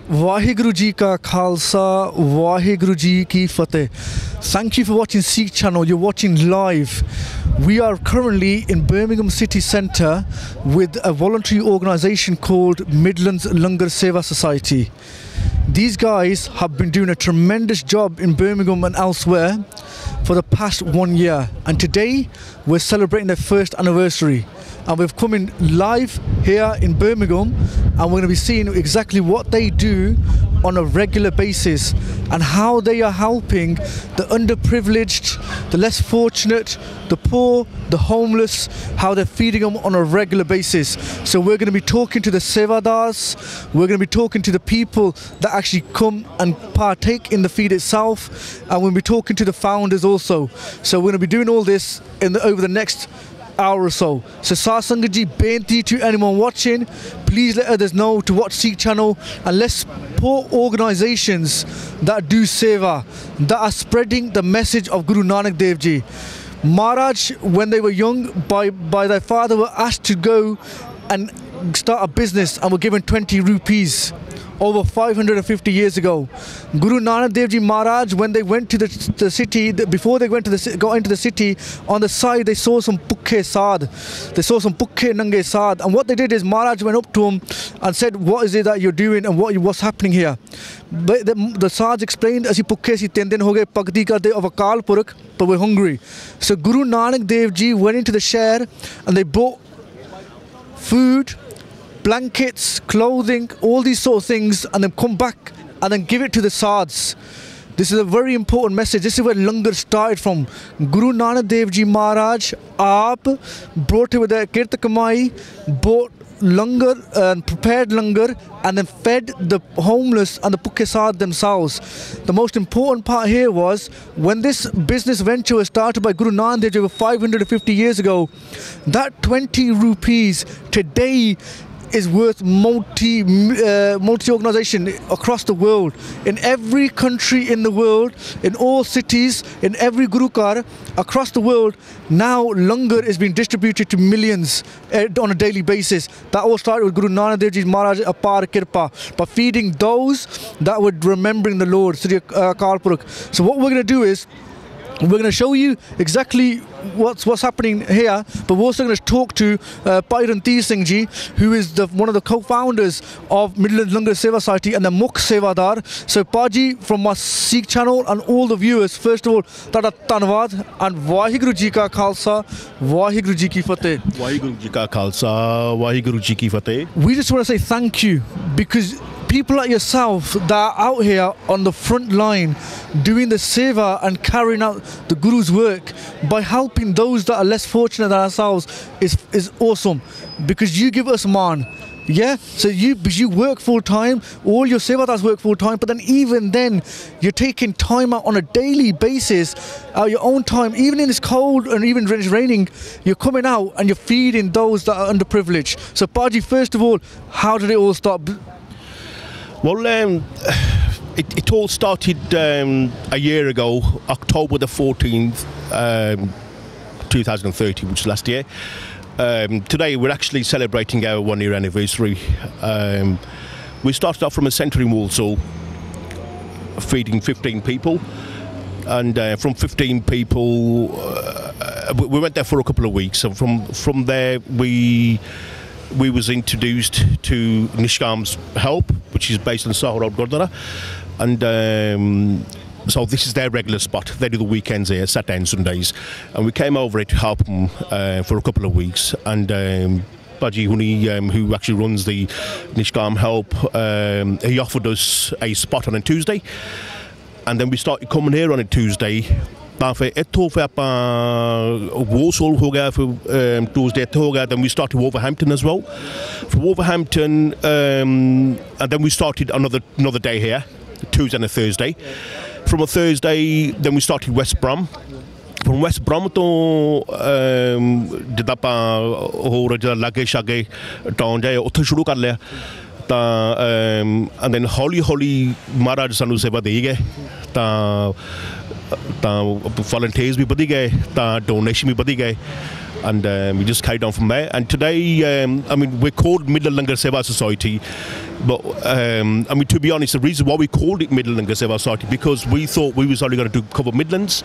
Vaheguru Ji Ka Khalsa, Vaheguru Ji Ki Fateh. Thank you for watching Sikh channel. You're watching live. We are currently in Birmingham City Centre with a voluntary organisation called Midlands Langar Seva Society. These guys have been doing a tremendous job in Birmingham and elsewhere for the past 1 year, and today we're celebrating their first anniversary. And we've come in live here in Birmingham, and we're going to be seeing exactly what they do on a regular basis and how they are helping the underprivileged, the less fortunate, the poor, the homeless, how they're feeding them on a regular basis. So we're going to be talking to the Sevadars, we're going to be talking to the people that actually come and partake in the feed itself, and we'll be talking to the founders also. So we're going to be doing all this over the next hour or so. So Sasangat ji, benti to anyone watching, please let others know to watch Sikh channel, and let's support organisations that do seva, that are spreading the message of Guru Nanak Dev Ji. Maharaj, when they were young, by their father, were asked to go and start a business and were given 20 rupees over 550 years ago. Guru Nanak Dev Ji Maharaj, when they went to the city, before they got into the city, on the side they saw some pukhe sad, they saw some pukhe nange sad, and what they did is Maharaj went up to him and said, what is it that you're doing and what's happening here? But the Sads explained, as he pukhe si 3 din ho gaye pagdi karde of Akal Purakh, but we're hungry. So Guru Nanak Dev Ji went into the share and they bought food, blankets, clothing, all these sort of things, and then come back and then give it to the Sads. This is a very important message. This is where Langar started from. Guru Nanak Dev Ji Maharaj Aap brought it with their Kirt Kamai, bought Langar and prepared Langar, and then fed the homeless and the Pukhe Saad themselves. The most important part here was, when this business venture was started by Guru Nanak Dev Ji over 550 years ago, that 20 rupees today is worth multi-organisation across the world. In every country in the world, in all cities, in every Gurukar across the world, now Langar is being distributed to millions on a daily basis. That all started with Guru Nanak Dev Ji Maharaj Apar Kirpa, by feeding those that were remembering the Lord, Sri Akal Purakh. So what we're going to do is, we're going to show you exactly what's happening here, but we're also going to talk to Bhai Rantir Singh Ji, who is one of the co-founders of Midlands Langar Seva Society and the Mukh Sevadar. So Paji, from my Sikh channel and all the viewers, first of all, tada tanwad, and Vaheguru Ji Ka Khalsa, Vaheguru Ji Ki Fateh. Vaheguru Ji Ka Khalsa, Vaheguru Ji Ki Fateh. We just want to say thank you, because people like yourself that are out here on the front line doing the seva and carrying out the Guru's work by helping those that are less fortunate than ourselves is awesome, because you give us man. Yeah, so you work full time, all your sevadars work full time, but then even then you're taking time out on a daily basis, out your own time, even in it's cold and even when it's raining, you're coming out and you're feeding those that are underprivileged. So Paji, first of all, how did it all start? Well, it all started a year ago, October the 14th, 2030, which is last year. Today we're actually celebrating our 1 year anniversary. We started off from a centre in Walsall, feeding 15 people, and from 15 people, we went there for a couple of weeks, and from there we was introduced to Nishkam's Help, which is based in Sahara Gurdwara, and so this is their regular spot. They do the weekends here, Saturday and Sundays, and we came over here to help them for a couple of weeks. And Baji Huni, who actually runs the Nishkam Help, he offered us a spot on a Tuesday, and then we started coming here on a Tuesday. Walsall ho gaya, Tuesday ho gaya, then we started Wolverhampton as well. From Wolverhampton, and then we started another day here, Tuesday and a Thursday. From a Thursday, then we started West Brom. From West Brom to jida pa ho raja lage shage town jaye uthe shuru kar liya. And then holi Maharaj sanu seva de gaye, volunteers भी बढ़ी गए, donation भी बढ़ी गए, and we just carried on from there. And today, I mean, we're called Midlands Langar Seva Society, but I mean, to be honest, the reason why we called it Midlands Langar Seva Society because we thought we was only going to cover Midlands.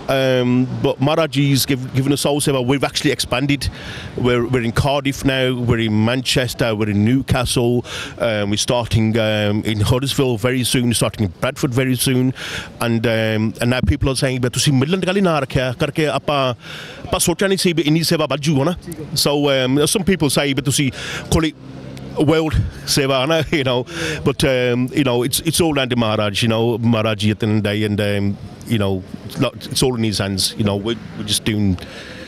But Maharaji's given us soul seva. We've actually expanded. We're in Cardiff now. We're in Manchester. We're in Newcastle. We're starting in Huddersfield very soon. We're starting in Bradford very soon. And now people are saying, "But तुसी Midland गाली ना रखा करके आपा सोचा नहीं सी इन्हीं सेवा बाजू ना." So some people say, "But तुसी call it world seva," you know. But you know, it's all under Maharaj. You know, Maharaji at the end of the day, and you know, it's all in his hands. You know, we're just doing.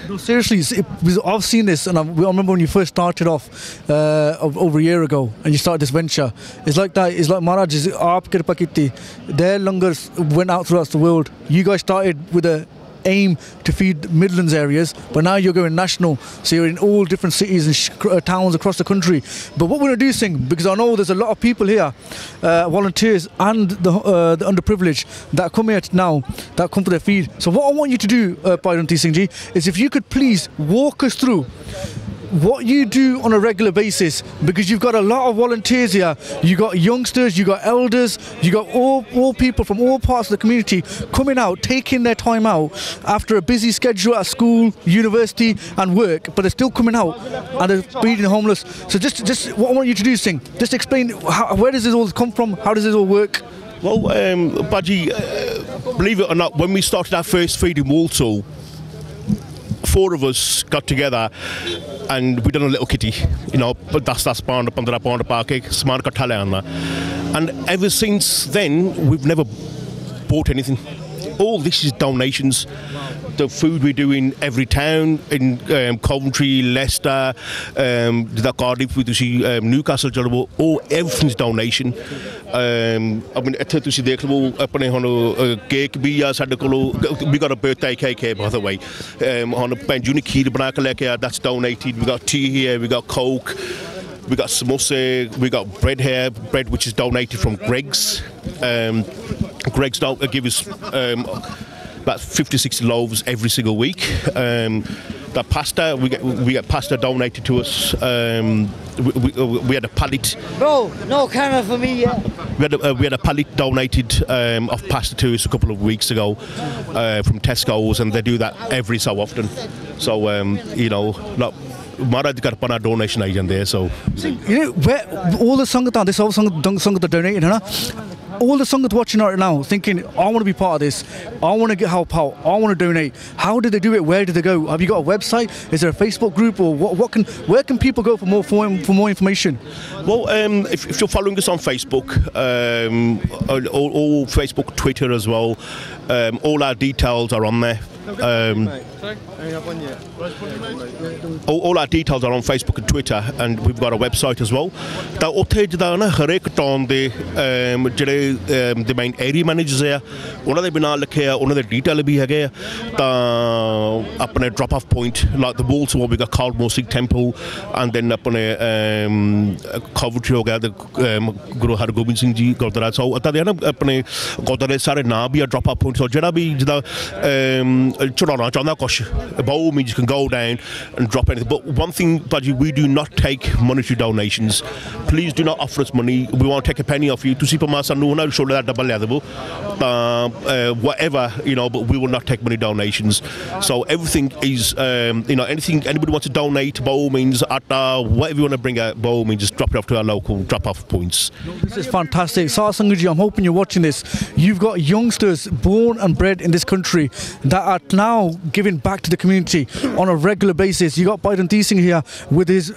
No, seriously, I've seen this, and I remember when you first started off over a year ago, and you started this venture. It's like that. It's like Maharaj is aap kirpa kiti. Their langars went out throughout the world. You guys started with a aim to feed Midlands areas, but now you're going national, so you're in all different cities and towns across the country. But what we're going to do, Singh, because I know there's a lot of people here, volunteers and the underprivileged that come here now, that come for their feed. So what I want you to do, Bairanti Singh Ji, is if you could please walk us through what you do on a regular basis, because you've got a lot of volunteers here. You got youngsters, you got elders, you got all people from all parts of the community coming out, taking their time out after a busy schedule at school, university and work, but they're still coming out and they're feeding the homeless. So just what I want you to do, Singh, just explain where does this all come from, how does this all work? Well, Baji, believe it or not, when we started our first feeding Walsall, 4 of us got together and we done a little kitty, you know, but that's pound, 15 pound paake, saman katha le aana. And ever since then, we've never bought anything. All this is donations. The food we do in every town, in Coventry, Leicester, Cardiff, Newcastle, all everything's donation. I mean, ਤੁਸੀਂ ਦੇਖ ਲਵੋ ਆਪਣੇ ਹੁਣ cake ਵੀ ਆ ਸਾਡੇ ਕੋਲੋਂ, we got a birthday cake here, by the way. ਹੁਣ ਪੈਂਜੂ ਨੇ ਖੀਰ ਬਣਾ ਕੇ ਲੈ ਕੇ ਆ, that's donated. We got tea here, we got Coke, we got samosa, we got bread here, bread which is donated from Greg's. Greg's give us about 50-60 loaves every single week. The pasta, we get pasta donated to us. We had a pallet. Bro, no camera for me yet. We had a pallet donated of pasta to us a couple of weeks ago from Tesco's, and they do that every so often. So you know, Maharaj got a donation agent there. So you know where all the sangat, this all sangat donated, huh? All the sangat watching right now thinking, I want to be part of this, I want to get help out, I want to donate. How did they do it? Where did they go? Have you got a website? Is there a Facebook group, or where can people go for more information? Well, if you're following us on Facebook, all Facebook, Twitter as well, all our details are on there. All our details are on Facebook and Twitter, and we've got a website as well. The main area managers there, ਉਹਨਾਂ ਦੇ ਬਿਨਾਂ ਲਿਖਿਆ, ਉਹਨਾਂ ਦੇ detail ਵੀ ਹੈਗੇ ਆ, ਤਾਂ ਆਪਣੇ drop off point like the Walsall, we got Caldmore Sikh Temple, and then ਆਪਣੇ Coventry ਹੋ ਗਿਆ the ਗੁਰੂ ਹਰਗੋਬਿੰਦ ਸਿੰਘ ਜੀ ਗੁਰਦੁਆਰਾ। ਸੋ ਤਾਂ ਦੇ ਨਾ ਆਪਣੇ ਗੁਰਦੁਆਰੇ ਸਾਰੇ ਨਾਂ ਵੀ ਆ drop off point। ਸੋ ਜਿਹੜਾ ਵੀ ਜਿਹਦਾ ਚੜਾਉਣਾ ਚਾਹੁੰਦਾ ਕੁਛ, by all means you can go down and drop anything. But one thing, Baji, we do not take monetary donations. Please do not offer us money. We won't take a penny off you. ਤੁਸੀਂ ਭਾਵੇਂ ਸਾਨੂੰ ਉਹਨਾਂ ਨੂੰ shoulder ਡੱਬਾ ਲਿਆ ਦੇਵੋ, whatever, you know, but we will not take money donations. So everything is, you know, anything anybody wants to donate, by all means, whatever you want to bring out, by all means, just drop it off to our local drop-off points. This is fantastic. Sar Sanguji, I'm hoping you're watching this. You've got youngsters born and bred in this country that are now giving back to the community on a regular basis. You got Biden Singh here with his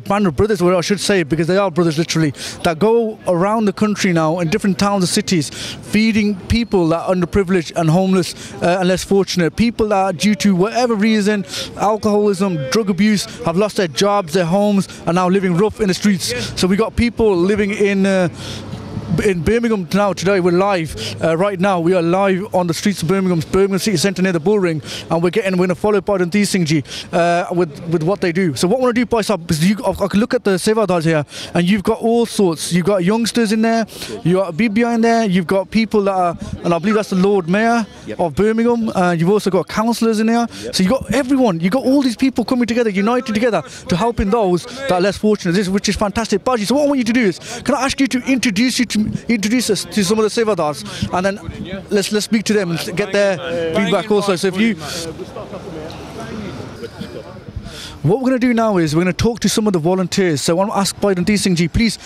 band of brothers, or I should say, because they are brothers literally, that go around the country now in different towns and cities, feeding people that are underprivileged and homeless and less fortunate. People that, due to whatever reason, alcoholism, drug abuse, have lost their jobs, their homes, and now living rough in the streets. So we got people living in in Birmingham now. Today we're live. Right now we are live on the streets of Birmingham City Centre near the Bull Ring, and we're going to follow Pardanti Singh ji with what they do. So what I want to do, Bhai Sahab, is I can look at the Sevadars here, and you've got all sorts. You've got youngsters in there, you got BBI in there, you've got people that are, and I believe that's the Lord Mayor of Birmingham. You've also got councillors in there. So you've got everyone. You've got all these people coming together, united together to helping those that are less fortunate, which is fantastic. Baji, so what I want you to do is, can I ask you to introduce us to some of the Sevadars, and then let's speak to them and get their feedback also. So if you, what we're going to do now is we're going to talk to some of the volunteers. So I want to ask Pardanti Singh ji, please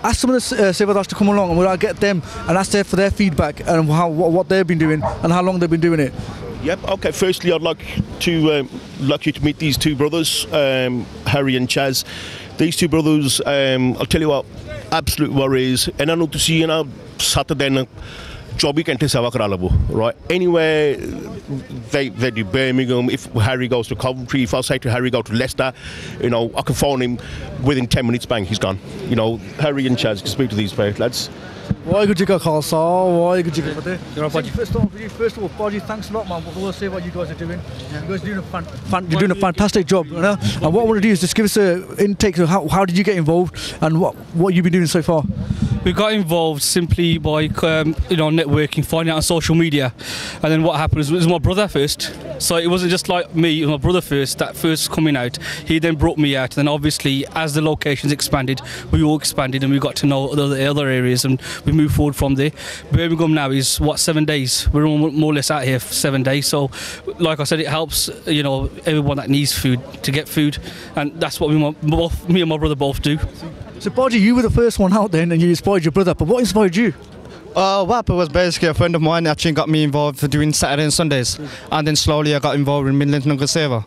ask some of the Sevadars to come along, and we'll get them and ask them for their feedback and what they've been doing and how long they've been doing it. Yep. Okay. Firstly, I'd like you to meet these two brothers, Harry and Chaz. These two brothers, I'll tell you what, absolute warriors. And I know to see Saturday jobby kante seva kara labo, right? Anywhere they do Birmingham. If Harry goes to Coventry, if I say to Harry go to Leicester, I can phone him within 10 minutes. Bang, he's gone. Harry and Chaz, to speak to these lads. Waheguru Ji Ka Khalsa, Waheguru Ji Ki Fateh. First of all, Baji, thanks a lot, man, for all the what you guys are doing. You guys are doing a fantastic job, And what I want to do is just give us an intake of how did you get involved and what you've been doing so far. We got involved simply by networking, finding out on social media, and then what happened was it was my brother first. So it wasn't just like me, it was my brother first, that first coming out. He then brought me out, and then obviously as the locations expanded, we all expanded and we got to know the other areas, and we moved forward from there. Birmingham now is 7 days. We're all more or less out here for 7 days. So like I said, it helps everyone that needs food to get food, and that's what me and my brother both do. So Baji, you were the first one out then and you inspired your brother, but what inspired you? What happened was basically a friend of mine actually got me involved for doing Saturday and Sundays, and then slowly I got involved in Midlands Langar Seva.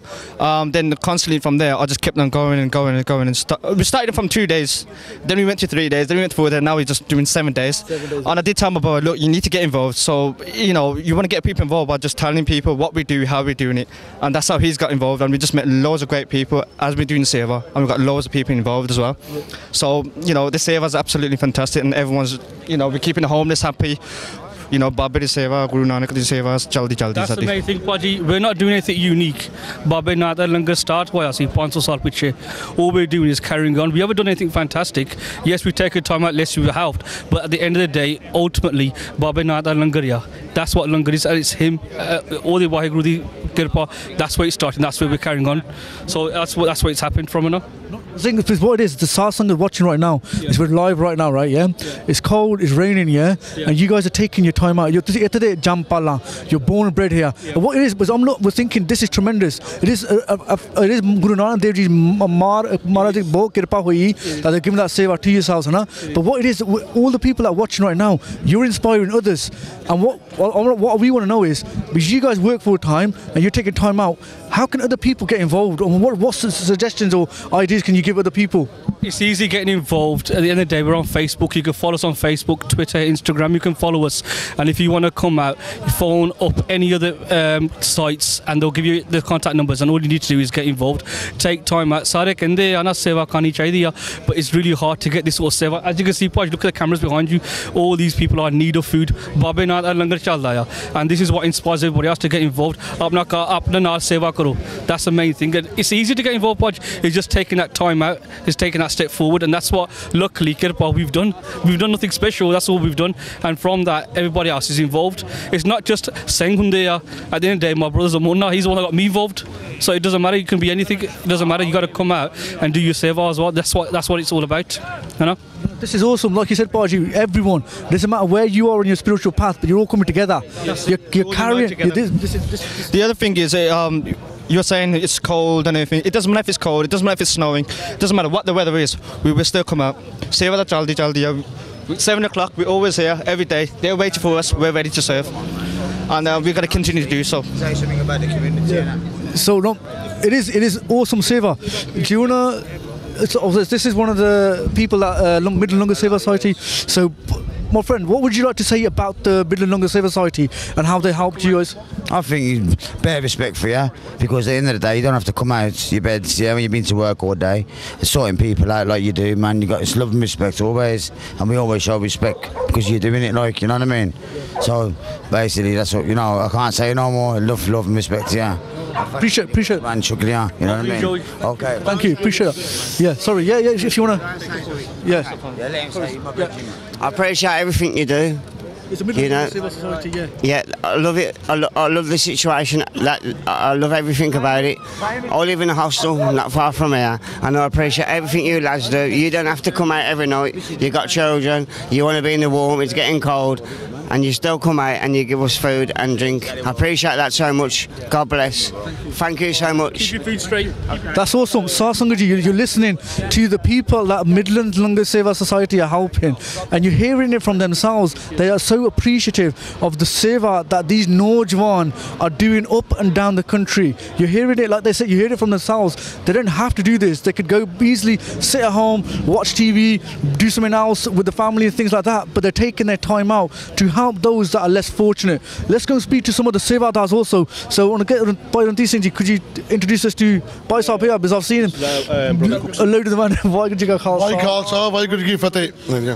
Then constantly from there I just kept on going and going and going, and we started from 2 days, then we went to 3 days, then we went to 4 days, now we're just doing 7 days. And I did tell my boy, look, you need to get involved. So you want to get people involved by just telling people what we do, how we're doing it, and that's how he's got involved. And we just met loads of great people as we're doing Seva, and we've got loads of people involved as well. So the Seva is absolutely fantastic, and everyone's we're keeping the homeless happy. Baba di Seva, Guru Nanak di Seva, jaldi. That's the main thing, Baji. We're not doing anything unique. Baba Nada Langar start hoya si 500 saal piche. All we're doing is carrying on. We haven't done anything fantastic. Yes, we take a time out, less we helped. But at the end of the day, ultimately, Baba Nada Langar ya. That's what Langar is, and it's him. All the Waheguru di Kirpa. That's where it's starting. That's where we're carrying on. So that's where it's happened from now. I think what it is, the satsang is watching right now. It's we're live right now, right? Yeah. It's cold, it's raining, and you guys are taking your time out. You're born and bred here. And what it is, we're thinking this is tremendous. It is Guru Nanak Dev Ji's Maharaj bahut kirpa hui that they're giving that seva to yourselves, But what it is, all the people that are watching right now, you're inspiring others. And what we want to know is, because you guys work full time and you're taking time out, how can other people get involved? And what suggestions or ideas can you give other people? It's easy getting involved. At the end of the day, we're on Facebook. You can follow us on Facebook, Twitter, Instagram. You can follow us. And if you want to come out, phone up any other sites and they'll give you the contact numbers. And all you need to do is get involved. Take time out. Sare kende ana seva kani chahiye, but it's really hard to get this sort of seva. As you can see, look at the cameras behind you. All these people are in need of food. Babe Nath Langar chalda hai. And this is what inspires everybody else to get involved. Apna naal seva karo. That's the main thing. And it's easy to get involved, it's just taking that time out. It's taking that step forward, and that's what luckily Kirpa we've done. We've done nothing special, that's all we've done, and from that everybody else is involved. It's not just Senghundeya. At the end of the day, my brother's a Munna, he's the one that got me involved. So it doesn't matter, you can be anything, it doesn't matter, you got to come out and do your seva as well. That's what it's all about, This is awesome, like you said, Baji, everyone, doesn't matter where you are on your spiritual path, but you're all coming together. Yes. You're carrying. The other thing is, you're saying it's cold and everything. It doesn't matter if it's cold, it doesn't matter if it's snowing, it doesn't matter what the weather is, we will still come out. Seva da jaldi. 7 o'clock, we're always here, every day. They're waiting for us, we're ready to serve. And we're going to continue to do so. Say something about the community. So, it is awesome seva. Do you want to... This is one of the people at Midlands Langar Seva Society. So my friend, what would you like to say about the Midlands Langar Seva Society and how they helped you guys? I think bear respect for you, because at the end of the day you don't have to come out your beds, when you've been to work all day, sorting people out like you do, man. You got this love and respect always, and we always show respect because you're doing it, like, you know what I mean. So basically that's what, I can't say no more. Love and respect to you. Appreciate Man, shukriya, you know what I mean. Okay. Thank you, appreciate it. Yeah, sorry, yeah, if you wanna. Yeah. I appreciate everything you do. It's a Midlands Langar Seva Society, yeah. Yeah, I love it. I love the situation. I love everything about it. I live in a hostel not far from here, and I appreciate everything you lads do. You don't have to come out every night. You got children. You want to be in the warm. It's getting cold, and you still come out and you give us food and drink. I appreciate that so much. God bless. Thank you so much. Keep your food straight. That's awesome. Sangaji, you're listening to the people that Midlands Langar Seva Society are helping, and you're hearing it from themselves. They are so appreciative of the seva that these Naujawan are doing up and down the country. You're hearing it, like they said, you hear it from themselves. They don't have to do this. They could go easily sit at home, watch TV, do something else with the family and things like that, but they're taking their time out to help those that are less fortunate. Let's go and speak to some of the sevadars also. So I want to get by on these things. Could you introduce us to Bhai Sahab here, because I've seen him a load of the man.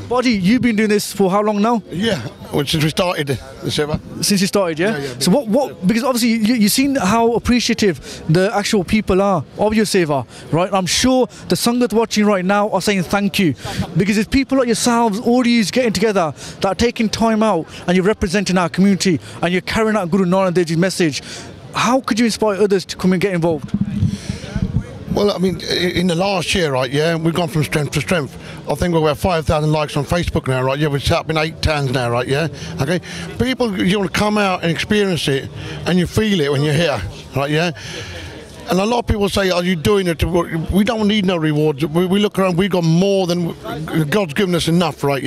Bhaji, you've been doing this for how long now? Yeah, well, since we started the seva. Since you started, yeah? Yeah. So what, because obviously you've seen how appreciative the actual people are of your seva, right? I'm sure the Sangat watching right now are saying thank you, because it's people like yourselves, all these getting together, that are taking time out, and you're representing our community, and you're carrying out Guru Nanak Dev Ji's message. How could you inspire others to come and get involved? Well, I mean, in the last year, right, we've gone from strength to strength. I think we're at 5,000 likes on Facebook now, right, we're set up in 8 towns now, right, okay? People, you want to come out and experience it, and you feel it when you're here, right, And a lot of people say, are you doing it? We don't need no rewards. We look around, we got more than God's given us enough, right?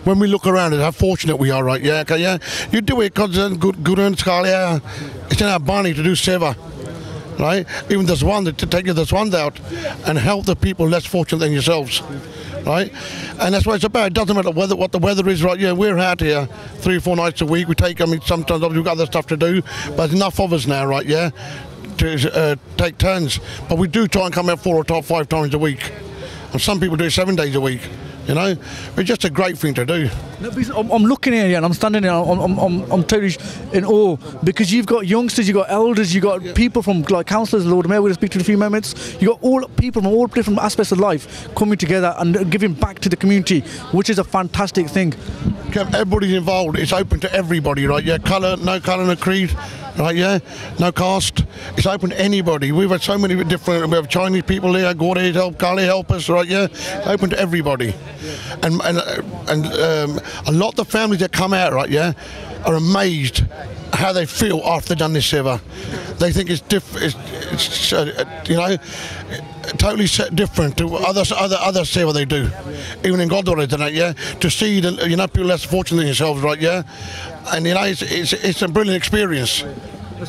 When we look around at how fortunate we are, right? You do it because it's in our money to do seva, right? Even there's one to take this one out and help the people less fortunate than yourselves, right? And that's what it's about. It doesn't matter what the weather is, right? We're out here 3 or 4 nights a week. We take, sometimes we've got other stuff to do, but there's enough of us now, right? To take turns, but we do try and come out 4 or 5 times a week, and some people do it 7 days a week. It's just a great thing to do. No, I'm looking here and I'm standing here. I'm totally in awe, because you've got youngsters, you've got elders, you've got people from like councillors, Lord Mayor, we'll speak to in a few moments. You've got all people from all different aspects of life coming together and giving back to the community, which is a fantastic thing. Everybody's involved. It's open to everybody, right? No colour, no creed, right? No caste. It's open to anybody. We've had so many different. We have Chinese people here, Gordis help, Kali help us, right? It's open to everybody, and a lot of the families that come out, right? Are amazed how they feel after they've done this seva. They think it's different. It's totally different to other seva they do, even in Godwara tonight. To see the people less fortunate than yourselves, right? And it's a brilliant experience.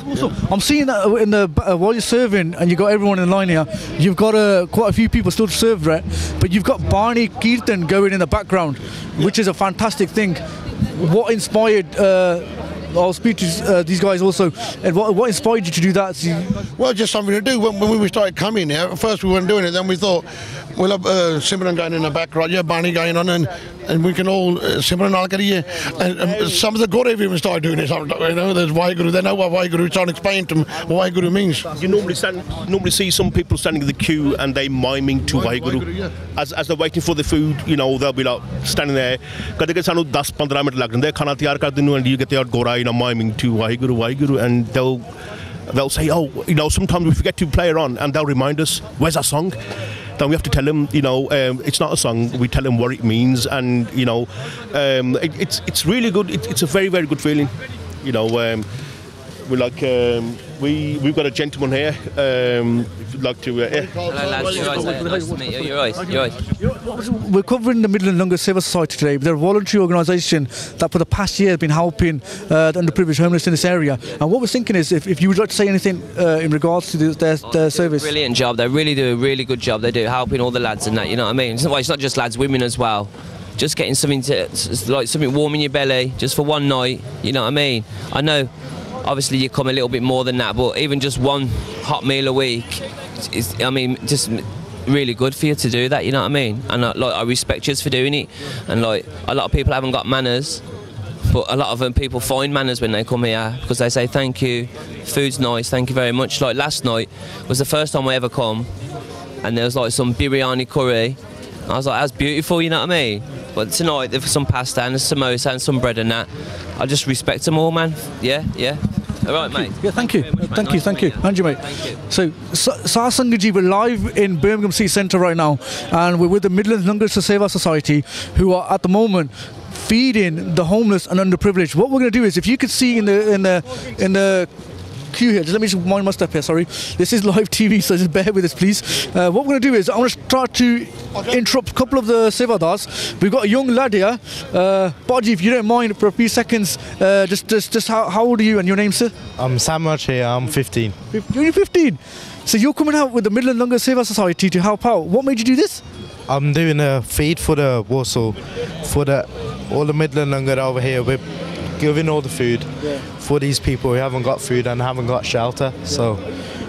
Also, I'm seeing that in the while you're serving, and you've got everyone in line here. You've got quite a few people still to serve, right? But you've got Barney Kirtan going in the background, which is a fantastic thing. What inspired? I'll speak to these guys also. And what inspired you to do that? Well, just something to do. When we started coming here, at first we weren't doing it. Then we thought, we'll have Simran going in the back, right? Barney going on, and we can all Simran all get here. And some of the Guru even started doing it. There's Waheguru. They know what Waheguru is. Trying to explain to them what Waheguru means. You normally see some people standing in the queue and they miming to Waheguru. As they're waiting for the food, they'll be like standing there. Kade ke sanu 10-15 minute lag jande khana tiyar kar dinu, and you get your Gora miming to Waheguru, and they'll say, sometimes we forget to play it on, and they'll remind us, where's our song? Then we have to tell them, it's not a song. We tell them what it means, and it's really good. It's a very, very good feeling. We've got a gentleman here. If you'd like to. Hello, lads. Nice to meet you. You're right. We're covering the Midlands Langar Seva Society today. They're a voluntary organisation that for the past year has been helping the underprivileged homeless in this area. And what we're thinking is, if you would like to say anything in regards to their service. Brilliant job. They really do a really good job. They do helping all the lads and that. You know what I mean? It's not just lads, women as well. just getting something to, like something warm in your belly, just for one night. You know what I mean? I know, obviously you come a little bit more than that, but even just one hot meal a week is, I mean, just really good for you to do that. You know what I mean? And like I respect you for doing it. And like a lot of people haven't got manners, but a lot of them people find manners when they come here because they say thank you, food's nice, thank you very much. Like last night was the first time I ever come, and there was like some biryani curry. I was like, that's beautiful, you know what I mean? But tonight there's some pasta and a samosa and some bread and that. I just respect them all, man. Yeah, yeah. All right, mate. Yeah, thank you. Thank you, thank you. And you, mate. Thank you. So, Sasangaji, we're live in Birmingham City Centre right now, and we're with the Midlands Langar Seva Society, who are at the moment feeding the homeless and underprivileged. What we're going to do is, if you could see in the queue here, just let me just mind my step here, sorry. This is live TV, so just bear with us, please. What we're going to do is, I want to try to interrupt a couple of the Sevadars. We've got a young lad here. Baji, if you don't mind for a few seconds, just how old are you and your name, sir? I'm Samraj here, I'm 15. You're 15? So you're coming out with the Midlands Langar Seva Society to help out. What made you do this? I'm doing a feed for the Warsaw, for all the Midlands Langar over here. We're giving all the food for these people who haven't got food and haven't got shelter. So,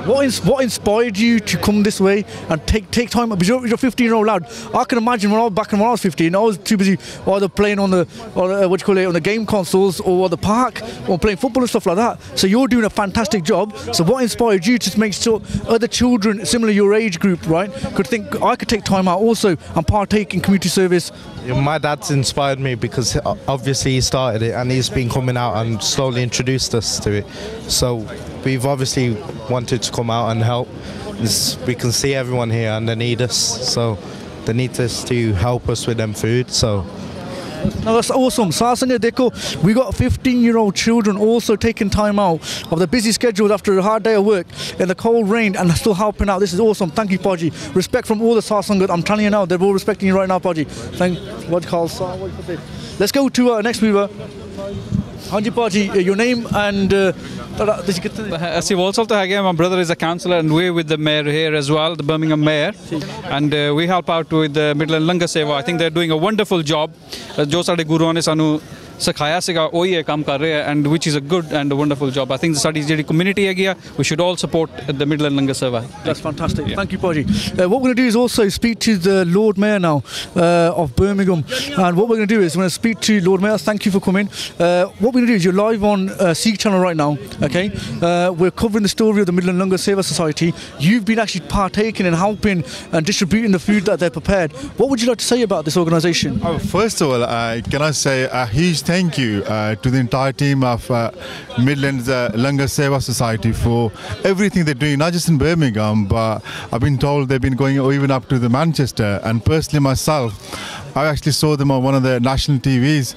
what inspired you to come this way and take time? Because you're a 15-year-old lad. I can imagine when I was 15, I was too busy either playing on the game consoles or the park or playing football and stuff like that. So you're doing a fantastic job. So what inspired you to make sure other children similar your age group, right, could think I could take time out also and partake in community service? my dad's inspired me because obviously he started it and he's been coming out and slowly introduced us to it. So we've obviously wanted to come out and help. We can see everyone here and they need us, so they need us to help us with them food. So no, that's awesome. Sasanga Deko, we got 15-year-old children also taking time out of the busy schedules after a hard day of work in the cold rain and still helping out. This is awesome. Thank you, Paji. Respect from all the Sasanga. I'm telling you now, they're all respecting you right now, Paji. Let's go to next viewer. Hanji Paji, your name and ਅਸੀਂ also have my brother is a councillor and we're with the mayor here as well, the Birmingham mayor, and we help out with the Midlands Langar Seva. I think they're doing a wonderful job. जो साडे गुरुआं ने सानू सिखाया सीगा वही ये काम कर रहे हैं, and which is a good and a wonderful job. I think sari JD community है we should all support the Midlands Langar Seva. That's fantastic. Thank you, Paji. What we're going to do is also speak to the Lord Mayor now of Birmingham, and what we're going to do is we're going to speak to Lord Mayor. Thank you for coming. What we're going to do is you're live on Sikh channel right now. Okay, we're covering the story of the Midlands Langar Seva Society. You've been actually partaking and helping and distributing the food that they're prepared. What would you like to say about this organisation? First of all, can I say a huge thank you to the entire team of Midlands Langar Seva Society for everything they're doing, not just in Birmingham, but I've been told they've been going even up to the Manchester. And personally myself, I actually saw them on one of the national TVs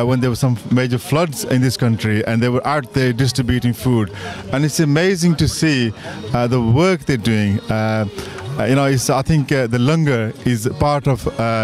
when there were some major floods in this country, and they were out there distributing food. And it's amazing to see the work they're doing. I think the Langar is part of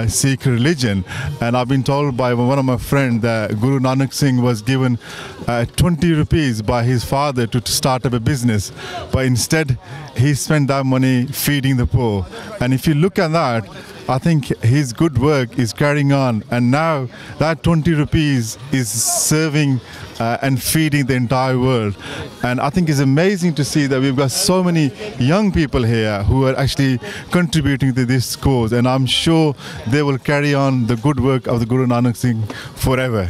Sikh religion, and I've been told by one of my friends that Guru Nanak Singh was given 20 rupees by his father to start up a business, but instead he spent that money feeding the poor. And if you look at that, I think his good work is carrying on, and now that 20 rupees is serving and feeding the entire world. And I think it's amazing to see that we've got so many young people here who are actually contributing to this cause, and I'm sure they will carry on the good work of the Guru Nanak Singh forever.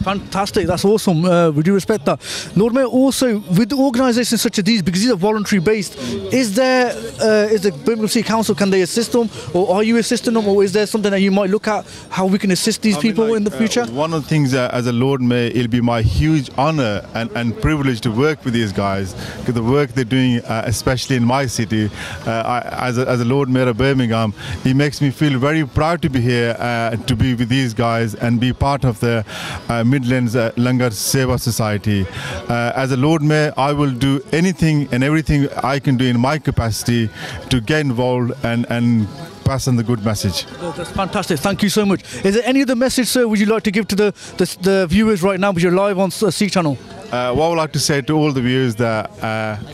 Fantastic, that's awesome. We do respect that. Lord Mayor, also with organisations such as these, because these are voluntary based, is the Birmingham City Council, can they assist them, or are you assisting them, or is there something that you might look at how we can assist these people in the future? One of the things as a Lord Mayor, it'll be my huge honour and privilege to work with these guys, because the work they're doing, especially in my city, as a Lord Mayor of Birmingham, it makes me feel very proud to be here, to be with these guys and be part of the Midlands Langar Seva Society. As a Lord Mayor, I will do anything and everything I can do in my capacity to get involved and pass on the good message. That's fantastic. Thank you so much. Is there any other message, sir, would you like to give to the viewers right now, because you're live on Sikh channel? What I would like to say to all the viewers that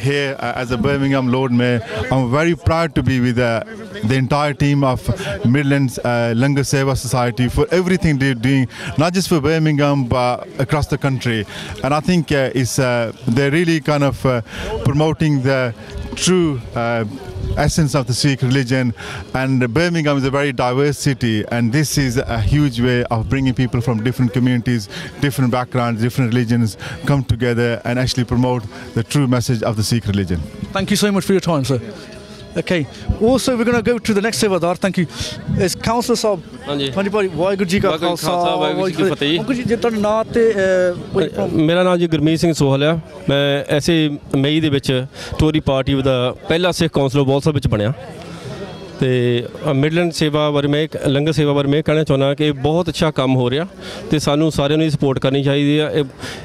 here as a Birmingham Lord Mayor, I'm very proud to be with the entire team of Midlands Langar Seva Society for everything they're doing, not just for Birmingham but across the country. And I think they're really kind of promoting the true essence of the Sikh religion, and Birmingham is a very diverse city, and this is a huge way of bringing people from different communities, different backgrounds, different religions come together and actually promote the true message of the Sikh religion. Thank you so much for your time, sir. Okay, also we're going to go to the next Sevadar. Thank you. It's Councillor Saab. ਹਾਂਜੀ ਭਾਈ ਵਾਹਿਗੁਰੂ ਜੀ ਕਾ ਖਾਲਸਾ ਵਾਹਿਗੁਰੂ ਜੀ ਕੀ ਫਤਿਹ। Uncle ਜੀ ਜੇ ਤੁਹਾਡਾ ਨਾਂ ਤੇ ਮੇਰਾ ਨਾਮ ਜੀ ਗੁਰਮੀਤ ਸਿੰਘ ਸੋਹਲ ਆ। ਮੈਂ ਐਸੇ ਮਈ ਦੇ ਵਿੱਚ ਟੋਰੀ ਪਾਰਟੀ ਦਾ ਪਹਿਲਾ ਸਿੱਖ ਕੌਂਸਲਰ ਬੋਲਸਾ ਵਿੱਚ ਬਣਿਆ ਤੇ ਮਿਡਲੈਂਡ ਸੇਵਾ ਬਾਰੇ ਮੈਂ ਲੰਗਰ ਸੇਵਾ ਬਾਰੇ ਮੈਂ ਕਹਿਣਾ ਚਾਹੁੰਦਾ ਕਿ ਬਹੁਤ ਅੱਛਾ ਕੰਮ ਹੋ ਰਿਹਾ ਤੇ ਸਾਨੂੰ ਸਾਰਿਆਂ ਨੂੰ ਸਪੋਰਟ ਕਰਨੀ ਚਾਹੀਦੀ ਆ।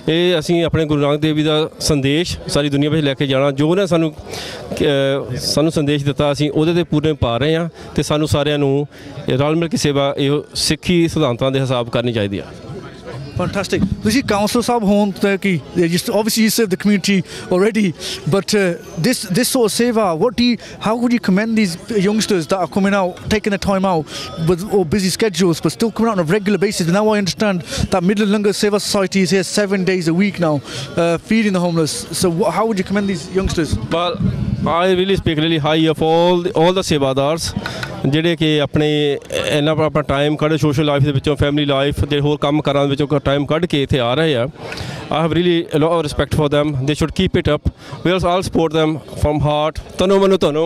ਇਹ ਅਸੀਂ ਆਪਣੇ ਗੁਰੂ ਨਾਨਕ ਦੇਵ ਜੀ ਦਾ ਸੰਦੇਸ਼ ਸਾਰੀ ਦੁਨੀਆ ਵਿੱਚ ਲੈ ਕੇ ਜਾਣਾ, ਜੋ ਉਹਨੇ ਸਾਨੂੰ ਸੰਦੇਸ਼ ਦਿੱਤਾ ਅਸੀਂ ਉਹਦੇ ਤੇ ਪੂਰੇ ਪਾ ਰਹੇ ਹਾਂ ਤੇ ਸਾਨੂੰ ਸਾਰਿਆਂ ਨੂੰ ਰਲ ਮਿਲ ਕੇ ਸੇਵਾ ਇਹ ਸਿੱਖੀ ਸਿਧਾਂਤਾਂ ਦੇ ਹਿਸਾਬ ਕਰਨੀ ਚਾਹੀਦੀ ਆ। Fantastic. This is Councillor Saab home Turkey. Obviously you serve the community already, but this sort of seva, how would you commend these youngsters that are coming out, taking the time out with all busy schedules, but still coming out on a regular basis? And now I understand that Midlands Langar Seva Society is here 7 days a week now, feeding the homeless. So how would you commend these youngsters? Well, I really speak really high of all the sevadars ਜਿਹੜੇ ਕਿ ਆਪਣੇ ਇੰਨਾ ਆਪਣਾ time ਕੱਢ social life ਦੇ ਵਿੱਚੋਂ family life ਦੇ ਹੋਰ ਕੰਮ ਕਰਾਂ ਦੇ ਵਿੱਚੋਂ ਟਾਈਮ ਕੱਢ ਕੇ ਇੱਥੇ ਆ ਰਹੇ ਆ। I have really a lot of respect for them. They should keep it up. We'll all support them from heart. ਤਨੋ ਮਨੋ ਤਨੋ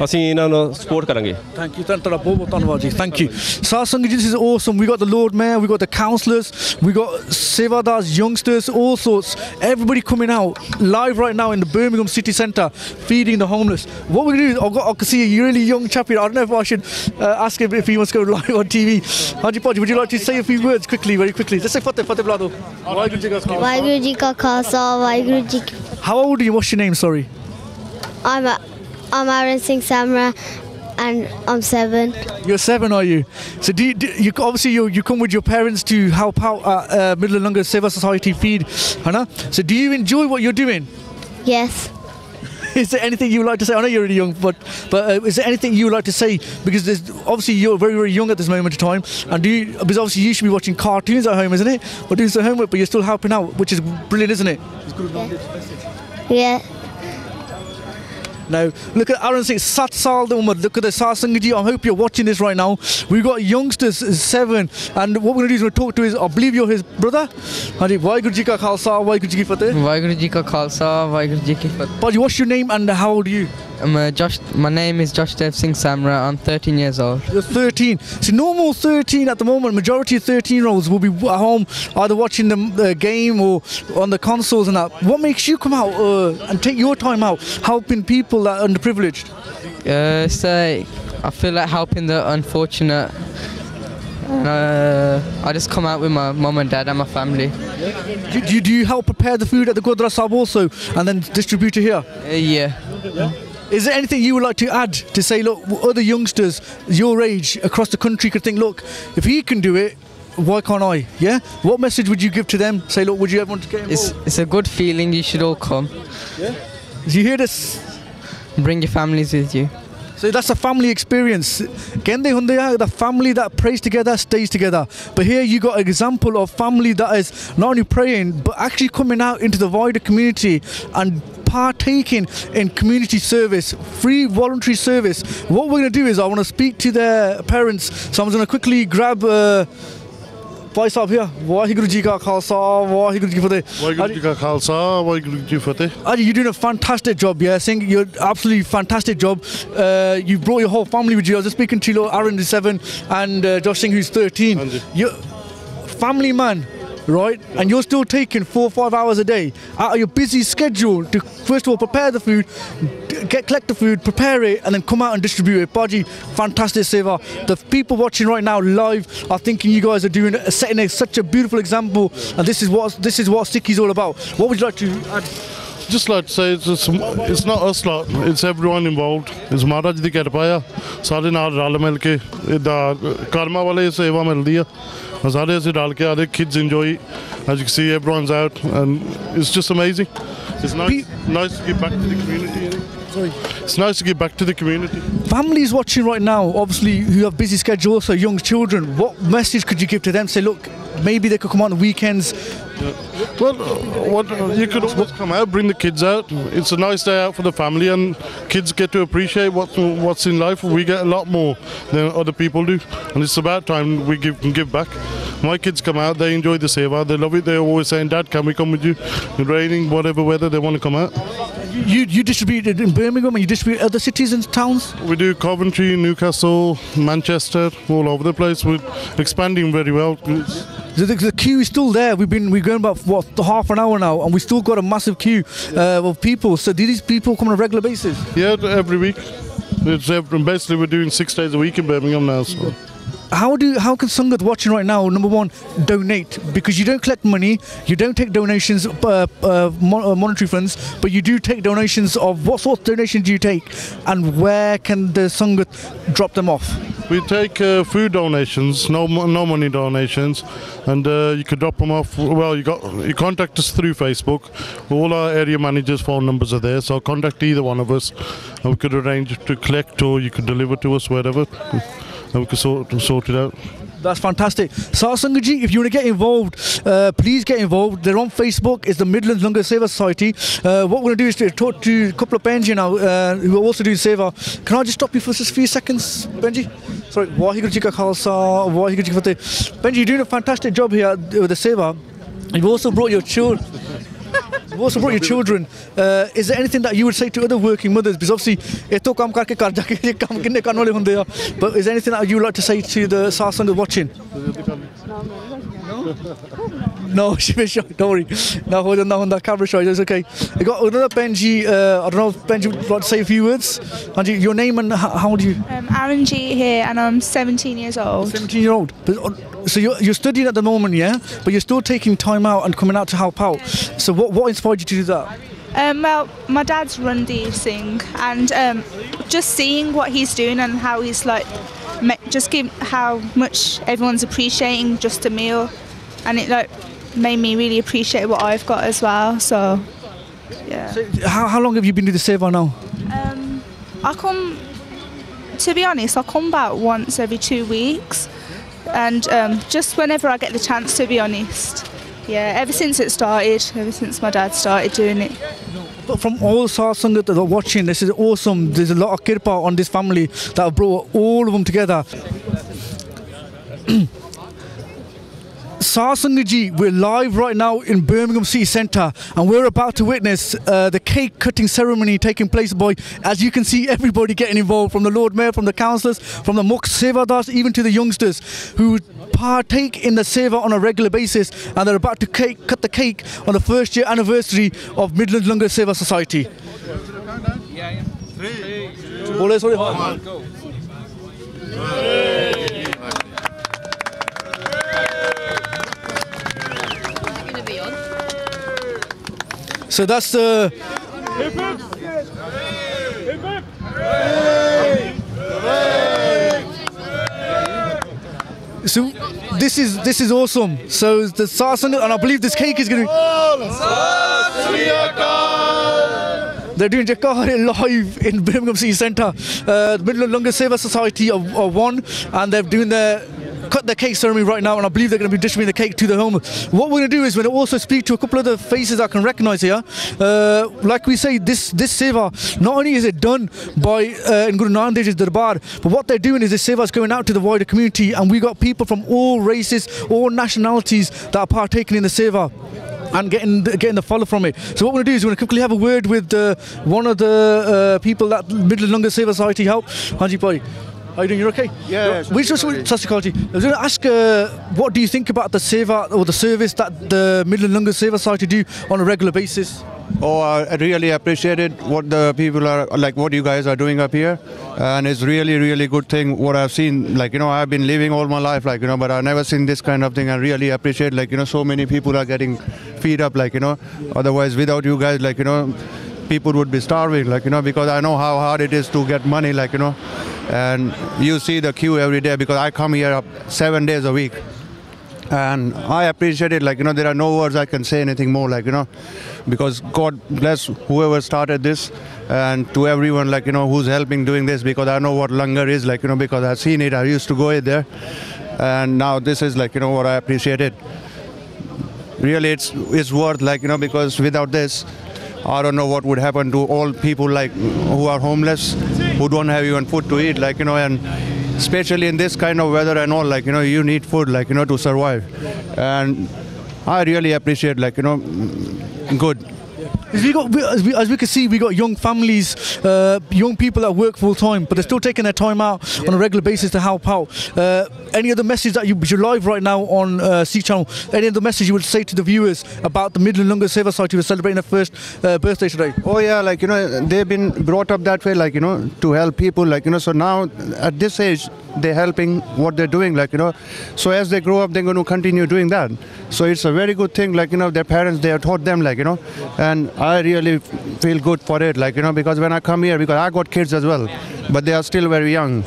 ਅਸੀਂ ਇਹਨਾਂ ਨੂੰ support ਕਰਾਂਗੇ। Thank you. ਤੁਹਾਡਾ ਬਹੁਤ ਬਹੁਤ ਧੰਨਵਾਦ ਜੀ। Thank you. Saad Sangat ji, this is awesome. We got the Lord Mayor, we got the councillors, we got Sevadars, youngsters, all sorts. Everybody coming out live right now in the Birmingham City Centre, feeding the homeless. What we're going to do, I can see a really young chap here. I don't know if I should ask him if he wants to go live on TV. Haji Paji, would you like to say a few words quickly, very quickly? Just say Fateh Blado. Waheguru ji ka khalsa, waheguru ji ki fateh. How old are you? What's your name? Sorry. I'm Aaron Singh Samra, and I'm 7. You're 7, are you? So do you obviously you come with your parents to help out at Midlands Langar Seva Society feed, Hannah? So do you enjoy what you're doing? Yes. Is there anything you would like to say? I know you're really young, but is there anything you would like to say? Because obviously you're very, very young at this moment in time, and because obviously you should be watching cartoons at home, isn't it? Or doing some homework, but you're still helping out, which is brilliant, isn't it? Yeah. Now, look at Aaron Singh, Sat Sal the Umar. Look at the Saad Sangat ji. I hope you're watching this right now. We've got youngsters, 7, and what we're going to do is we're going to talk to his, I believe you're his brother. Haji, Waheguru ji ka khalsa, waheguru ji ki fateh. Waheguru ji ka khalsa, waheguru ji ki fateh. Paji, what's your name and how old are you? My name is Josh Dev Singh Samra. I'm 13 years old. You're 13. So normal 13 at the moment. Majority of 13-year-olds will be at home either watching the game or on the consoles and that. What makes you come out and take your time out helping people that are underprivileged? I feel like helping the unfortunate. I just come out with my mum and dad and my family. Do you help prepare the food at the Gurdwara Sahib also and then distribute it here? Yeah. Is there anything you would like to add to say, look, other youngsters your age across the country could think, look, if he can do it, why can't I? Yeah? What message would you give to them? Say, look, would you ever want to get involved? It's a good feeling. You should all come. Yeah? Did you hear this? Bring your families with you. So that's a family experience. The family that prays together stays together. But here you got an example of family that is not only praying but actually coming out into the wider community and partaking in community service, free voluntary service. What we're going to do is I want to speak to their parents. So I'm going to quickly grab Bhai Sahib here. Waheguru ji ka khalsa, waheguru ji ki fateh. Waheguru ji ka khalsa, waheguru ji ki fateh. Aji, you're doing a fantastic job, yeah. I think you're absolutely fantastic job. You brought your whole family with you. I was just speaking to Aaron, who's 7, and Josh Singh, who's 13. You're family man, right? And you're still taking 4 or 5 hours a day out of your busy schedule to first of all prepare the food, collect the food, prepare it, and then come out and distribute it. Baji, fantastic seva. The people watching right now live are thinking you guys are setting such a beautiful example, and this is what Sikh is all about. What would you like to add? just like to say it's not us lot, it's everyone involved. It's Maharaj di kirpa hai sare naal ral mil ke ida karma wale seva mildi hai sare assi dal ke aade kids enjoy. As you can see, everyone's out and it's just amazing. It's nice to give back to the community. It's nice to give back to the community. Families watching right now, obviously, who have busy schedules, so young children, what message could you give to them? Say, look, maybe they could come on the weekends. Well, you could always come out, bring the kids out. It's a nice day out for the family, and kids get to appreciate what's in life. We get a lot more than other people do, and it's about time we give back. My kids come out, they enjoy the seva, they love it. They're always saying, Dad, can we come with you? It's raining, whatever weather, they want to come out. You distribute it in Birmingham, and you distribute other cities and towns? We do Coventry, Newcastle, Manchester, all over the place. We're expanding very well. The queue is still there. We're going about half an hour now, and we still got a massive queue of people. So do these people come on a regular basis? Yeah, every week. Basically, we're doing 6 days a week in Birmingham now. So. How can Sangat watching right now, number one, donate? Because you don't collect money, you don't take donations, monetary funds, but you do take donations. Of what sort of donations do you take, and where can the Sangat drop them off? We take food donations, no money donations, and you can drop them off. Well, you contact us through Facebook. All our area managers' phone numbers are there, so contact either one of us, and we could arrange to collect, or you could deliver to us wherever. And we can sort it out. That's fantastic. Sangat, if you want to get involved, please get involved. They're on Facebook. It's the Midlands Langar Seva Society. What we're going to do is to talk to a couple of Benji now who are also doing Seva. Can I just stop you for just a few seconds, Benji? Sorry. Vaheguru Ji Ka Khalsa, Vaheguru Ji Ki Fateh. Benji, you're doing a fantastic job here with the Seva. You've also brought your children. Is there anything that you would say to other working mothers? Because obviously, but is there anything that you would like to say to the Sangat watching? No, don't worry. No, hold on that camera shot. It's okay. I got another Benji. I don't know if Benji would like to say a few words. Anji, your name and how old are you? Aaron G here, and I'm 17 years old. 17-year-old. So you're studying at the moment, yeah? But you're still taking time out and coming out to help out. So what inspired you to do that? Well, my dad's run these thing, and just seeing what he's doing and how he's like, how much everyone's appreciating just a meal, and it like made me really appreciate what I've got as well. So, yeah. So how long have you been doing the Seva now? To be honest, I come about once every 2 weeks, and just whenever I get the chance, to be honest. Yeah, ever since it started, ever since my dad started doing it. But from all Sangat that are watching, this is awesome. There's a lot of kirpa on this family that have brought all of them together. Sangat ji, we're live right now in Birmingham City Centre, and we're about to witness the cake cutting ceremony taking place. As you can see, everybody getting involved, from the Lord Mayor, from the councillors, from the Mukh Sevadars, even to the youngsters who partake in the Seva on a regular basis, and they're about to cut the cake on the first year anniversary of Midlands Langar Seva Society. So that's the So this is awesome. So the Sangat, and I believe this cake is going to. They're doing Jakar live in Birmingham City Centre. The Midlands Langar Seva Society are one, and they're doing cut the cake ceremony right now, and I believe they're going to be distributing the cake to the home. What we're going to do is we're going to also speak to a couple of the faces I can recognise here. Like we say, this Seva, not only is it done by in Guru Nanak Dev Ji's Darbar, but what they're doing is this Seva is going out to the wider community, and we got people from all races, all nationalities that are partaking in the Seva and getting the follow from it. So what we're going to do is we're going to quickly have a word with one of the people that Midlands Langar Seva Society help. Hanji Bhai. How are you doing? You're okay? Yeah. We just I was going to ask, what do you think about the Seva or the service that the Midlands Langar Seva Society do on a regular basis? Oh, I really appreciated what the people are like, what you guys are doing up here, and it's really good thing what I've seen. Like, you know, I've been living all my life, like, you know, but I've never seen this kind of thing. I really appreciate, like, you know, so many people are getting feed up, like, you know. Otherwise, without you guys, like, you know, people would be starving, like, you know, because I know how hard it is to get money, like, you know. And you see the queue every day because I come here up 7 days a week. And I appreciate it, like, you know, there are no words I can say anything more, like, you know, because God bless whoever started this, and to everyone, like, you know, who's helping doing this, because I know what langar is, like, you know, because I've seen it, I used to go there, and now this is, like, you know, what I appreciated. Really, it's worth, like, you know, because without this, I don't know what would happen to all people, like, who are homeless, who don't have even food to eat, like, you know, and especially in this kind of weather and all, like, you know, you need food, like, you know, to survive. And I really appreciate, like, you know, good. As we can see, we got young families, young people that work full time, but they're still taking their time out on a regular basis to help out. Any other message that you're live right now on Sikh channel? Any other message you would say to the viewers about the Midlands Langar Seva Society who are celebrating their first birthday today? Oh yeah, like, you know, they've been brought up that way, like, you know, to help people, like, you know. So now at this age, they're helping what they're doing, like, you know. So as they grow up, they're going to continue doing that. So it's a very good thing, like, you know, their parents, they have taught them, like, you know, and I really feel good for it, like, you know, because when I come here, because I got kids as well, but they are still very young.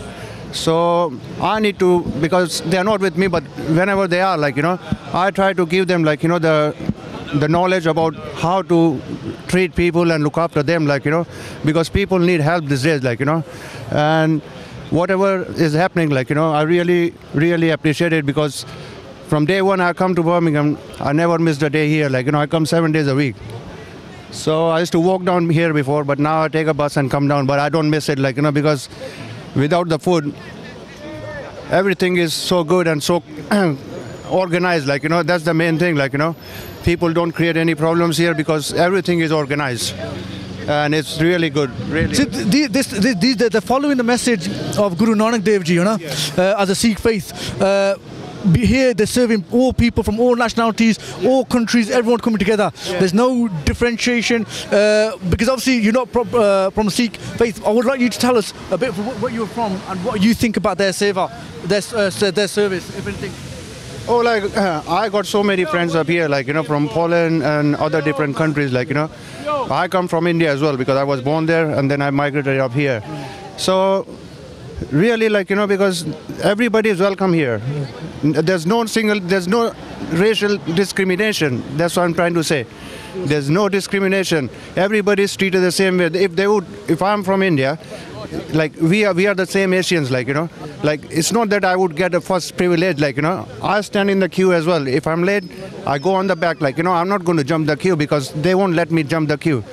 So I need to, because they are not with me, but whenever they are, like, you know, I try to give them, like, you know, the knowledge about how to treat people and look after them, like, you know, because people need help these days, like, you know, and whatever is happening, like, you know, I really appreciate it, because from day one I come to Birmingham, I never missed a day here, like, you know, I come 7 days a week. So I used to walk down here before, but now I take a bus and come down, but I don't miss it, like, you know, because without the food, everything is so good and so organized, like, you know, that's the main thing, like, you know, people don't create any problems here because everything is organized. And it's really good, really. So they're following the message of Guru Nanak Dev Ji, you know, as a Sikh faith. Here they're serving all people from all nationalities, all countries, everyone coming together. There's no differentiation, because obviously you're not from a Sikh faith. I would like you to tell us a bit of what you're from and what you think about their seva, their service, if anything. Oh, like, I got so many friends up here, like, you know, from Poland and other different countries, like, you know. I come from India as well, because I was born there and then I migrated up here. So really, like, you know, because everybody is welcome here. There's no racial discrimination. That's what I'm trying to say. There's no discrimination. Everybody is treated the same way. If I'm from India, like, we are the same Asians, like, you know. Like, it's not that I would get a first privilege, like, you know. I stand in the queue as well. If I'm late, I go on the back, like, you know. I'm not going to jump the queue because they won't let me jump the queue.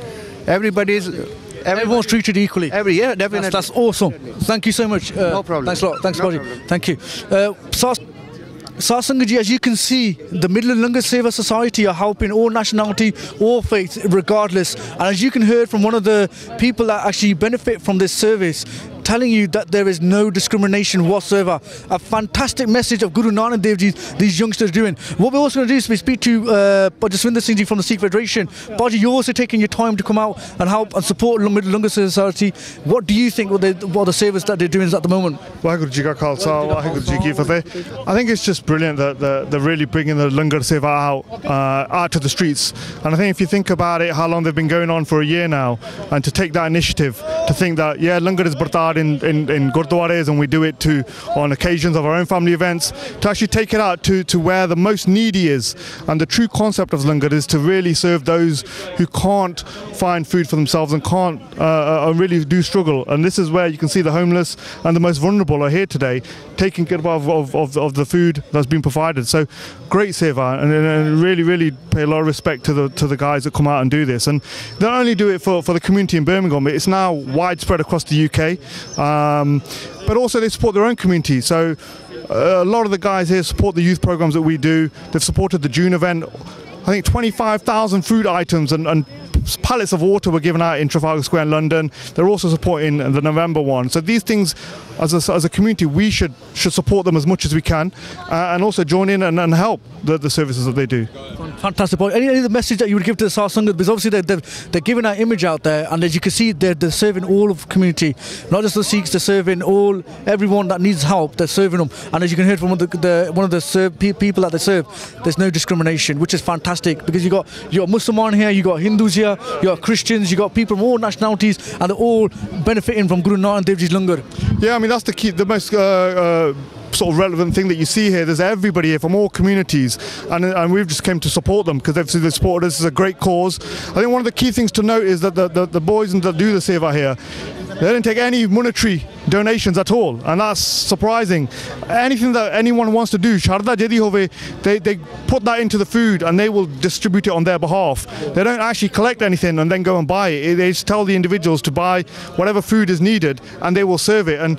Everyone's treated equally. Yeah, definitely. That's awesome. Thank you so much. No problem. Thanks a lot. Thanks, No buddy. problem. Thank you. Sasangaji, as you can see, the Midlands Langar Seva Society are helping all nationality, all faiths, regardless. And as you can hear from one of the people that actually benefit from this service, telling you that there is no discrimination whatsoever. A fantastic message of Guru Nanak Dev Ji these youngsters are doing. What we're also going to do is we speak to Jaswinder Singh Ji from the Sikh Federation. Baji, you're also taking your time to come out and help and support Midlands Langar Society. What do you think what the service that they're doing at the moment? Waheguru Ji Ka Khalsa, Waheguru Ji Ki Fateh. I think it's just brilliant that they're really bringing the Langar Seva out to the streets. And I think if you think about it, how long they've been going on for a year now, and to take that initiative, to think that, yeah, Langar is bartad in Gurdwaras, and we do it on occasions of our own family events, to actually take it out to where the most needy is. And the true concept of Langar is to really serve those who can't find food for themselves and can't really do struggle. And this is where you can see the homeless and the most vulnerable are here today, taking care of the food that's been provided. So great seva, and really pay a lot of respect to the guys that come out and do this. And they don't only do it for the community in Birmingham, it's now widespread across the UK, but also they support their own community. So a lot of the guys here support the youth programs that we do. They've supported the June event. I think 25,000 food items and pallets of water were given out in Trafalgar Square in London. They're also supporting the November one. So these things, as a community, we should support them as much as we can, and also join in and help the services that they do. Fantastic. Any other message that you would give to the Sasangat? Because obviously they're giving that image out there, and as you can see, they're serving all of the community, not just the Sikhs. They're serving everyone that needs help. They're serving them, and as you can hear from one of the people that they serve, there's no discrimination, which is fantastic, because you got Musliman here, you got Hindus here, you got Christians, you got people from all nationalities, and they're all benefiting from Guru Nanak Dev Ji's Langar. Yeah, I mean that's the most sort of relevant thing that you see here. There's everybody here from all communities, and we've just came to support them because they've supported us. It's a great cause. I think one of the key things to note is that the boys that do the seva here, they don't take any monetary donations at all, and that's surprising. Anything that anyone wants to do, Sharda Jadi Hove, they put that into the food and they will distribute it on their behalf. They don't actually collect anything and then go and buy it. They just tell the individuals to buy whatever food is needed and they will serve it. And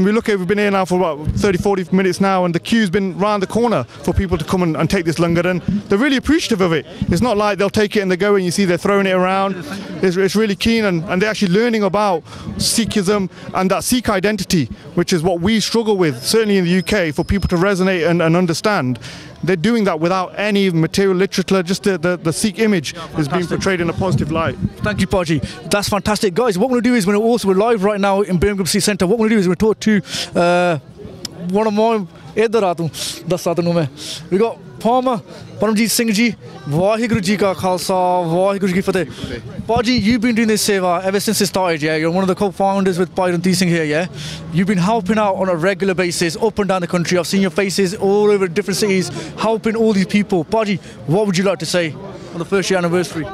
we've been here now for about 30-40 minutes now, and the queue's been round the corner for people to come and take this langar, and they're really appreciative of it. It's not like they'll take it and they go and you see they're throwing it around. It's really keen, and they're actually learning about Sikhism and that Sikh identity, which is what we struggle with, certainly in the UK, for people to resonate and understand. They're doing that without any material literature, just the Sikh image is being portrayed in a positive light. Thank you, Paji. That's fantastic. Guys, what we're going to do is we're live right now in Birmingham City Centre. What we're going to do is we're talk to one of my... We got Farmer Paramjit Singh ji, Vaheguru ji ka Khalsa, Vaheguru ji Fateh. Paji, you've been doing this seva ever since it started, yeah? You're one of the co-founders with Paramjit Singh here, yeah? You've been helping out on a regular basis up and down the country. I've seen your faces all over different cities, helping all these people. Paji, what would you like to say on the first year anniversary?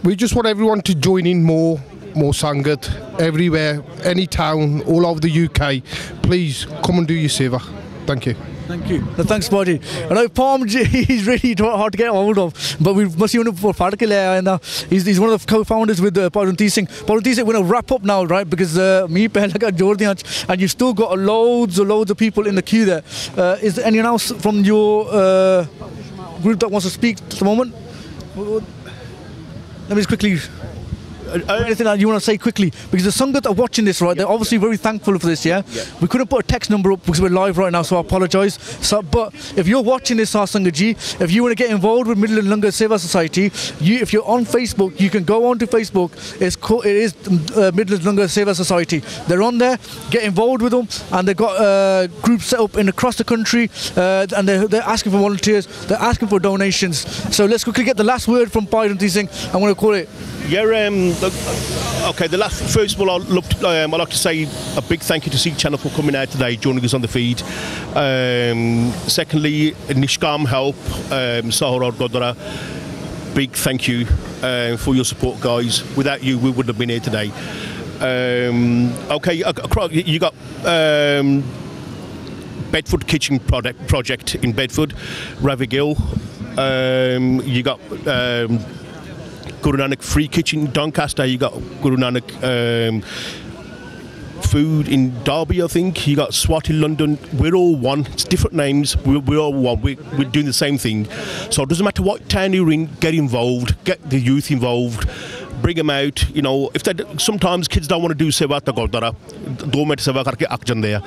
We just want everyone to join in more Sangat, everywhere, any town, all over the UK. Please come and do your seva. Thank you. Thank you. Thanks, Paji. I know Palm, he's really hard to get hold of, but we must see him for Farkele, and he's one of the co-founders with Paramjit Singh. Paramjit Singh, we're going to wrap up now, right? Because and you've still got loads of people in the queue there. Is there anyone else from your group that wants to speak at the moment? Let me just quickly... anything that you want to say quickly, because the Sangat are watching this, right? They're obviously very thankful for this, yeah? We couldn't put a text number up because we're live right now, so I apologise. But if you're watching this, Sangat ji, if you want to get involved with Midlands Langar Seva Society, if you're on Facebook, you can go on to Facebook. It is Midlands Langar Seva Society. They're on there, get involved with them, and they've got groups set up across the country, and they're asking for volunteers, they're asking for donations. So let's quickly get the last word from Paramjit Singh. I'm going to call it. Yeah, okay, first of all, I'd like to say a big thank you to Sikh Channel for coming out today, joining us on the feed. Secondly, Nishkam Help, Sahara Godara, big thank you for your support, guys. Without you, we wouldn't have been here today. Okay, you got Bedford Kitchen Project in Bedford, Ravigill. You got... Guru Nanak Free Kitchen in Doncaster, you got Guru Nanak Food in Derby, I think. You got SWAT in London. We're all one. It's different names. We're all one. We're doing the same thing. So it doesn't matter what town you're in, get involved, get the youth involved, bring them out. You know, if sometimes kids don't want to do seva ta gurdwara, 2 minute seva karke ak jande.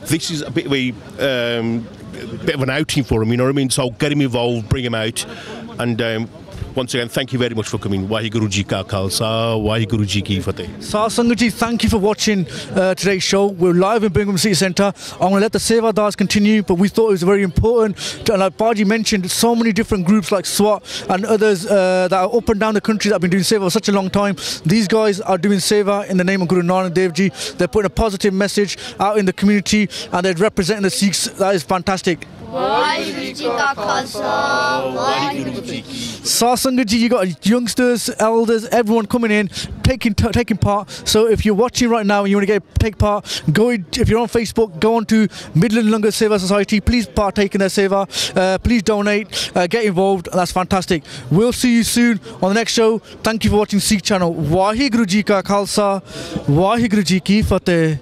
This is a bit of an outing for them, you know what I mean? So get them involved, bring them out, and once again, thank you very much for coming. Vaheguru ji ka Khalsa, Vaheguru ji ki Fateh. Sangat ji, thank you for watching today's show. We're live in Birmingham City Centre. I'm going to let the Seva Dars continue, but we thought it was very important. And like Paji mentioned, so many different groups like SWAT and others that are up and down the country that have been doing Seva for such a long time. These guys are doing Seva in the name of Guru Nanak Dev Ji. They're putting a positive message out in the community, and they're representing the Sikhs. That is fantastic. Sangat ji, you got youngsters, elders, everyone coming in, taking part. So if you're watching right now and you want to take part, if you're on Facebook, go on to Midlands Langar Seva Society. Please partake in their seva. Please donate, get involved. That's fantastic. We'll see you soon on the next show. Thank you for watching Sikh Channel. Vaheguru ji ka Khalsa, Vaheguru ji ki Fateh.